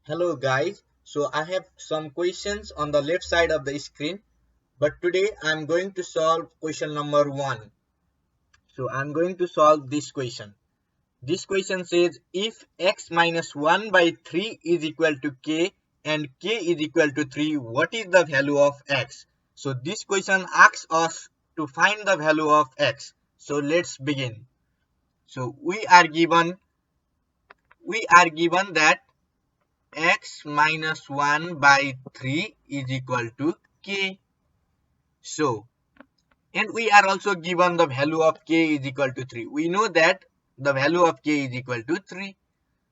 Hello guys, so I have some questions on the left side of the screen, but today I'm going to solve question number 1. So I'm going to solve this question. This question says if x minus 1 by 3 is equal to k and k is equal to 3, what is the value of x? So this question asks us to find the value of x. So let's begin. So we are given that x minus 1 by 3 is equal to k. So, and we are also given the value of k is equal to 3. We know that the value of k is equal to 3.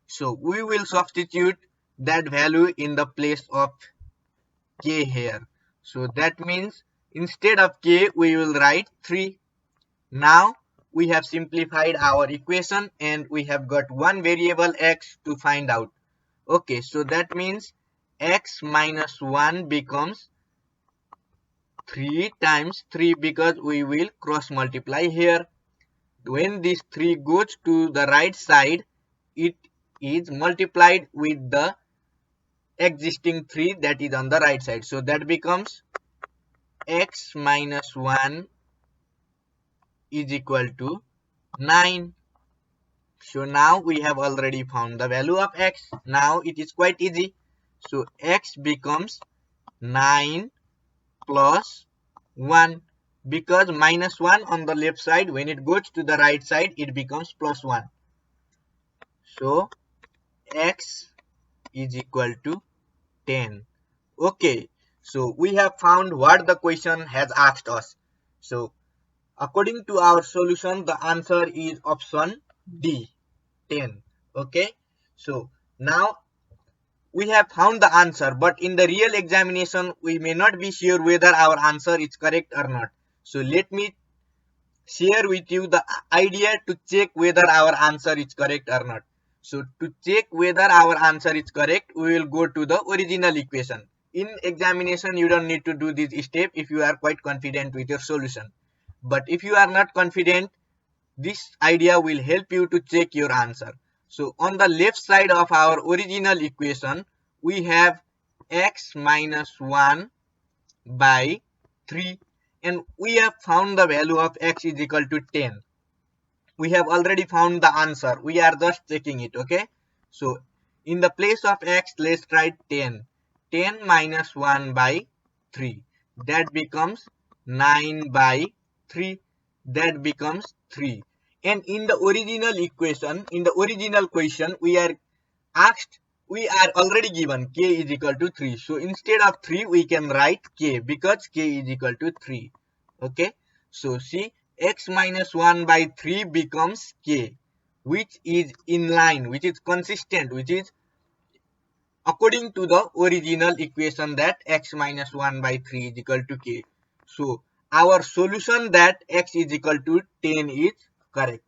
So, we will substitute that value in the place of k here. So, that means instead of k, we will write 3. Now, we have simplified our equation and we have got one variable x to find out. Okay, so that means x minus 1 becomes 3 times 3 because we will cross multiply here. When this 3 goes to the right side, it is multiplied with the existing 3 that is on the right side. So that becomes x minus 1 is equal to 9. So now we have already found the value of x. Now it is quite easy. So x becomes 9 plus 1 because minus 1 on the left side, when it goes to the right side, it becomes plus 1. So x is equal to 10. Okay, so we have found what the question has asked us. So according to our solution, the answer is option D, 10. Okay, so now we have found the answer, but in the real examination we may not be sure whether our answer is correct or not. So let me share with you the idea to check whether our answer is correct or not. So to check whether our answer is correct, we will go to the original equation. In examination, you don't need to do this step if you are quite confident with your solution. But if you are not confident, this idea will help you to check your answer. So on the left side of our original equation, we have x minus 1 by 3, and we have found the value of x is equal to 10. We have already found the answer. We are just checking it, okay? So in the place of x, let's write 10. 10 minus 1 by 3. That becomes 9 by 3. That becomes 3. And in the original equation, in the original question, we are already given k is equal to 3. So instead of 3, we can write k because k is equal to 3. Okay. So see, x minus 1 by 3 becomes k, which is in line, which is consistent, which is according to the original equation that x minus 1 by 3 is equal to k. So our solution that x is equal to 10 is correct.